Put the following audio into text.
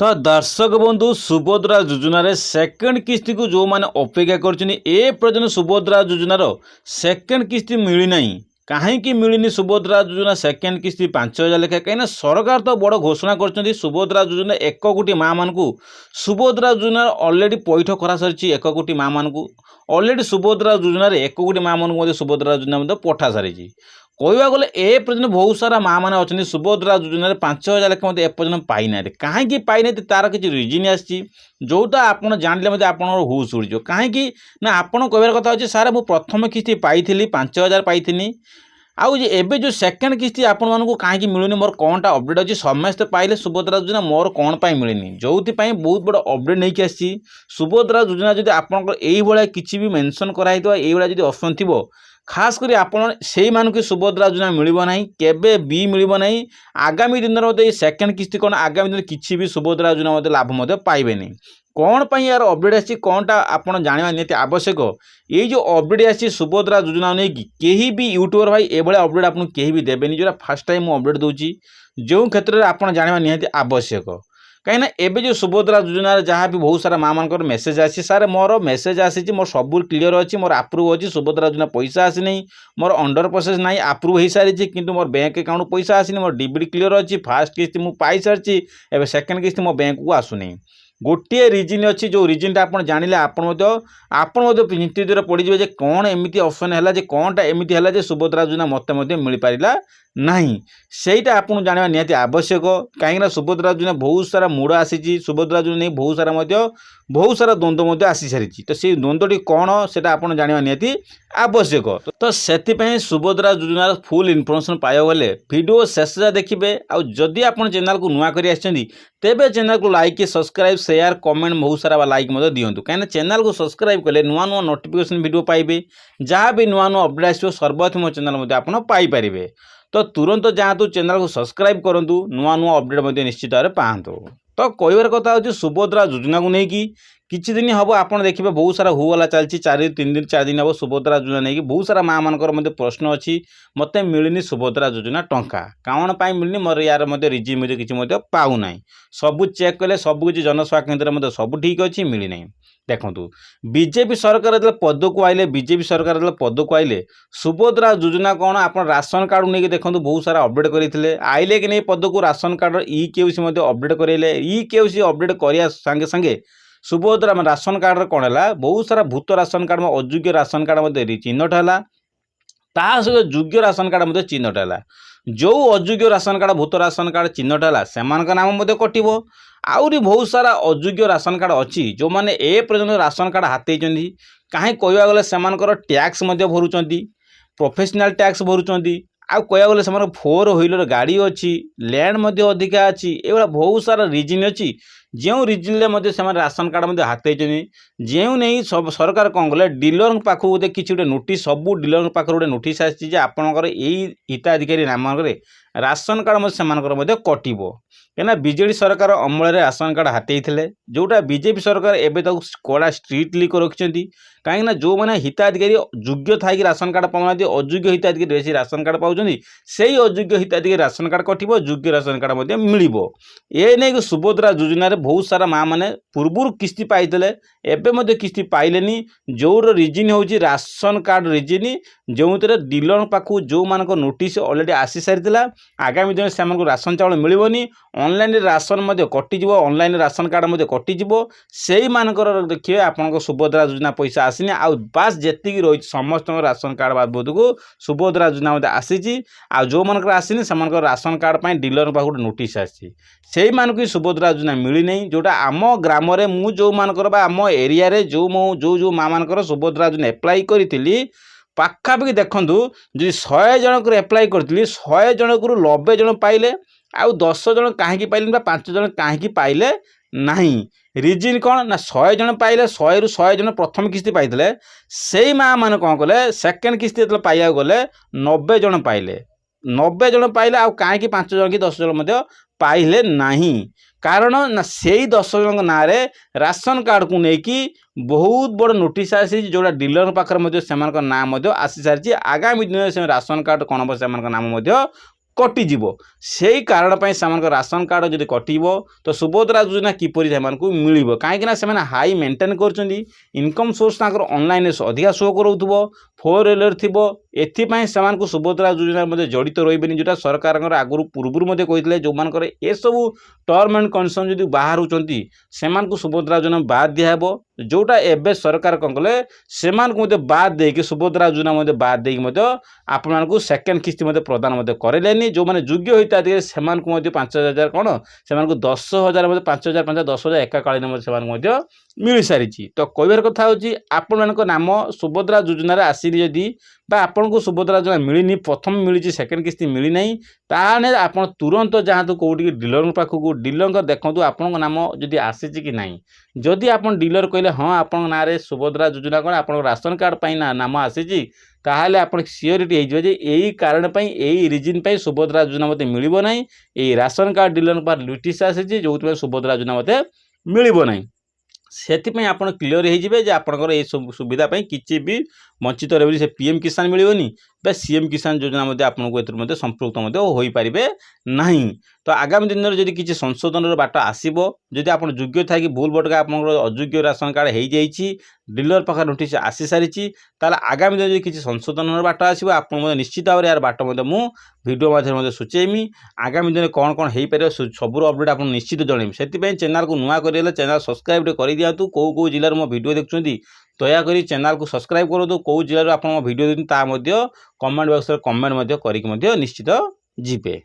तो दर्शक बंधु सुभद्रा योजन सेकेंड किस्ती को जो मैंने अपेक्षा कर सुभद्रा योजनार सेकेंड किस्ती मिलना कहीं मिलनी सुभद्रा योजना सेकेंड किस्ती 5,000 लेखा कहीं सरकार तो बड़ घोषणा कर सुभद्रा योजना 1 कोटी माँ मान को सुभद्रा योजना ऑलरेडी पैठ करा सारी 1 कोटी माँ मान को ऑलरेडी सुभद्रा योजन 1 कोटी माँ मान को सुभद्रा योजना पठा सारी कहवा गले ए पर्यटन बहुत सारा माँ मैंने अच्छा सुभद्रा योजन 5,000 लेखा मत एपर्यंत पाई ना कहीं पाई ना तार किसी रिजन आसोटा आप जानले आप हुस उड़ कहीं ना आपड़ कह कथा अच्छे सारे मुझे प्रथम किस्ती पाई 5,000 पाई आउ एबे जो सेकेंड किस्ती आपण मानक कहीं मिलूनी मोर कौनटा अपडेट अच्छी समस्ते पाइले सुभद्रा योजना मोर कौन पाई मिलनी जो बहुत बड़ अपडेट नहीं आसी सुभद्रा योजना जब आप किसी भी मेंशन कराई ये ऑप्शन थी खास करी आपण से मानक सुभद्रा योजना मिलना ना केबे भी मिलना ना आगामी दिन में सेकेंड किस्ती कौन आगामी दिन किसी भी सुभद्रा योजना लाभ पाइबे कौन पर यार अपडेट आसी कौनटा आप जाना निहाती आवश्यक ये जो अपडेट आसी सुभद्रा योजना नहीं कहीं भी यूट्यूबर भाई ये अपडेट आपको कहीं भी देवेनि जो फास्ट टाइम मुझे अपडेट दूसरी जो क्षेत्र में आप जाना निहाती आवश्यक कहीं एबे जो सुभद्रा योजना जहाँ भी बहुत सारा माँ मान मेसेज आसी सारे मोर मेसेज आसी मोर सब क्लीयर अच्छी मोर आप्रुव अच्छी सुभद्रा योजना पैसा आसी नहीं मोर अंडर प्रोसेस ना आप्रुव हो सारी किंतु मोर बैंक अकाउंट पैसा आसनी मोर डीबीडी क्लीयर अच्छी फास्ट किस्ती मुझे पाई सारी एवं सेकेंड किस्ती मो बैंक को आसुनी गोटे रिजन अच्छी जो रिजनटा आप जानिले आप चिंतित पड़े कौन एमती ऑप्शन है कौनटा एमती है सुभद्रा योजना मत मिल पारा नहीं सेटा आपको जाना निहाती आवश्यक कहीं सुभद्रा योजना बहुत सारा मूड आसी सुभद्रा योजना नहीं बहुत सारा द्वंद्व आसी सारी तो से द्वंद्वटी कौन से आप जाना निहाती आवश्यक तो से सुभद्रा योजनार फुल इनफर्मेशन पाइबा गले वीडियो शेष देखिए आदि आप चैनल को नुआ कर तेबे चैनल को लाइक सब्सक्राइब शेयर कमेंट बहुत सारा लाइक दिंतु कहीं चैनल को सब्सक्राइब कले नुआ नुआ नोटिफिकेशन वीडियो पाइबे जहाँ भी नुआ नुआ अपडेट आसो सर्वप्रथम मो चैनल आप पाइपर तो तुरंत जातु चैनल को सब्सक्राइब करूँ नुआ नुआ अपडेट निश्चित भाव पातु तो कहबार कथा हूँ सुभद्रा योजना को लेकिन किछि दिन हम आप देखिए बहुत सारा हुला चलती 3 दिन 4 दिन हम सुभद्रा योजना नहीं बहुत सारा माँ मान प्रश्न अच्छी मत मिलनी सुभद्रा योजना टंका कौन पाई मिलनी मोर यार रिजन किसी पाऊना सबू चेक कले सबू किसी जनसेवा केन्द्र सब ठीक अच्छी मिलना देखु बीजेपी सरकार जो पद को आइले बीजेपी सरकार जो पद को आइले सुभद्रा योजना कौन आप राशन कार्ड नहीं देखो बहुत सारा अपडेट करते आइले कि नहीं पद को राशन कार्ड ई-केवाईसी अपडेट करेले ई-केवाईसी अपडेट करने संगे संगे सुभद्रा राशन कार्ड कौन है बहुत सारा भूत राशन कार्ड अयोग्य राशन कार्ड चिन्हट है सहित योग्य राशन कार्ड चिन्हट है जो अयोग्य राशन कार्ड भूत राशन कार्ड चिन्हट है से नाम कटो आउरी बहुत सारा अयोग्य राशन कार्ड अच्छी जो मैंने ए पर्यटन राशन कार्ड हाथ कहीं कहवा गले से टैक्स भरुंच प्रोफेशनल टैक्स भरुंच आउ कहवा गले से 4 व्हीलर गाड़ी अच्छी लैंड अधिका अच्छी ये बहुत सारा रिजन अच्छी जो रिजन से राशन कार्ड हाथ जो नहीं सब सरकार कौन कले डीलर पाख किसी गोटे नोटिस सब डीलर पाखे गोटे नोटिस आसी आपंकर यही हिताधिकारी नाम राशन कार्ड से कटो कहीं बीजेडी सरकार अमल राशन कार्ड हाथ जोटा बीजेपी सरकार एवं कड़ा स्ट्रिक्टली रखिंट कहीं जो मैंने हिताधिकारी योग्य था कि राशन कार्ड पाऊना अयोग्य हिताधिकारी बेसी राशन कार्ड पाँच से अयोग्य हिताधिकारी राशन कार्ड कटो योग्य राशन कार्ड मिल ये नहीं सुभद्रा योजन बहुत सारा माँ मैंने पूर्व किस्ती पाई एवं किस्ती पाइले जो रिजन हूँ राशन कार्ड रिजन जो डीलर पाखु जो मान नोटिस अलरेडी आसी सारी आगामी दिन से राशन चाउल मिलनी ऑनलाइन राशन कटिज ऑनलाइन राशन कार्ड कटिज से मानकर देखिए आप सुभद्रा योजना पैसा आसनी आ बास जी रही समस्त राशन कार्ड बाबद को सुभद्रा योजना आसी जो मानकर आसनी से राशन कार्ड पर डीलर पाख गोटे नोटिस आसी से मानक सुभद्रा योजना मिलनी जोटा आम ग्राम मु जो मानकर आम एरिया रे जो जो माँ मानकर सुभद्रा योजना एप्लाई करी पाखापाखि देखूँ जी 100 जन एप्लाई करी 100 जन को 90 जन पाइले आउ 10 जन कहीं पाइले 5 जन कहीं पाइले नहीं रिजन कौन ना 100 जन पाइले 100 रु 100 जन प्रथम किस्ती पाइले से माँ मान कौन कले सेकेंड किस्ती जो पाइबा गले 90 जन पाइले 90 जन पाइले आउ कहीं 5 जन कि 10 जन पाइले नहीं कारण ना से 10 जन ना राशन कार्ड को लेकिन बहुत बड़ नोटिस आसी जोड़ा डीलर पाखे नाम आसी सारी आगामी दिन से राशन कार्ड कौन हम से नाम कटिजिव से कारण से राशन कार्ड जब कटिव तो सुभद्रा योजना किपरि से मिल कहीं हाई मेंटेन कर इनकम सोर्स ऑनलाइन अधिका शो करूथबो 4 व्हीलर थी एथिपाई से सुभद्रा योजना जड़ित रही जोटा सरकार आगुरी पूर्व कहते जो मान ये सब टर्म एंड कंडीशन जब बाहर से सुभद्रा योजना बाद दिहब जोटा एवं सरकार कौन कले से बाद देकी सुभद्रा योजना बाद देकी आपण सेकेंड किस्ती प्रदान करें जो मैंने योग्य होता है से 5,000 कौन से 10,000 5,000 10,000 एकाकालीन से मिल सारी तो कहबार कथा हूँ आपण मान नाम सुभद्रा योजना आसनी जदि आपन को सुभद्रा योजना मिलनी प्रथम मिली सेकेंड किस्ती मिलना ताने आप तुरंत जातु कौटी डीलर पाखक डीलर देखूँ आपण नाम जदि आसी कि ना जदि आप डीलर कहले हाँ आप ना सुभद्रा योजना कौन आप राशन कार्ड पर ना नाम आसी ताहले आप सियोरिटी हो यही कारण यही रिजन पर सुभद्रा योजना मत मिल ना यही राशन कार्ड डीलर पर नोटिस आसी जो सुभद्रा योजना मत मिल ना से आप क्लीयर हो आपंकर ये सुविधा किसी भी वंचित रही से पीएम किसान मिलनी सीएम किसान योजना आपको संपृक्त हो पारे ना तो आगामी दिन में जब किसी संशोधन बाट आसो जदि आप योग्य था कि भूल भटका आप अयोग्य राशन कार्ड हो जाइए डीलर पाखे नोटिस आसी सारी आगामी दिन में किसी संशोधन बाट आसो आप निश्चित भाव यार बाट भिडियो माध्यम सूचेमी आगामी दिन में कौन कौन हो पारे सबूर अपडेट आप निश्चित जनइबी से चैनल को नुआ कर चैनल सब्सक्राइब कर दिखाँ कौ जिलार मो भिडियो देखुं दयाकोरी चैनल को सब्सक्राइब करूँ कौ जिलार आप भिडियो देखते कमेंट बॉक्स में कमेंट करके निश्चित जीपे।